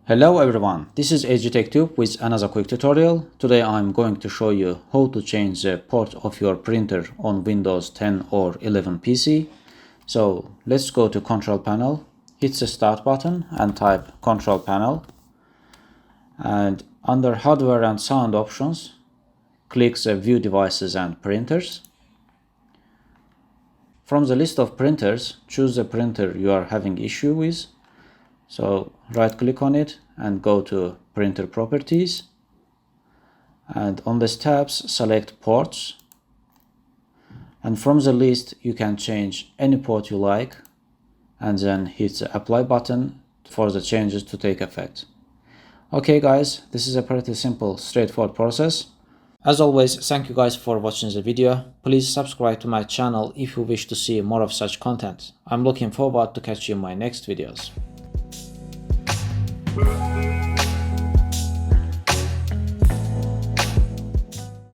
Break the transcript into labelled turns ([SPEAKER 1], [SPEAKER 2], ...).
[SPEAKER 1] Hello everyone, this is AGTechTube with another quick tutorial. Today I'm going to show you how to change the port of your printer on Windows 10 or 11 PC. So let's go to Control Panel, hit the Start button and type Control Panel. And under Hardware and Sound options, click the View Devices and Printers. From the list of printers, choose the printer you are having issue with. So right click on it and go to Printer Properties, and on these tabs select Ports, and from the list you can change any port you like and then hit the Apply button for the changes to take effect. Okay guys, this is a pretty simple, straightforward process. As always, thank you guys for watching the video. Please subscribe to my channel if you wish to see more of such content. I'm looking forward to catch you in my next videos.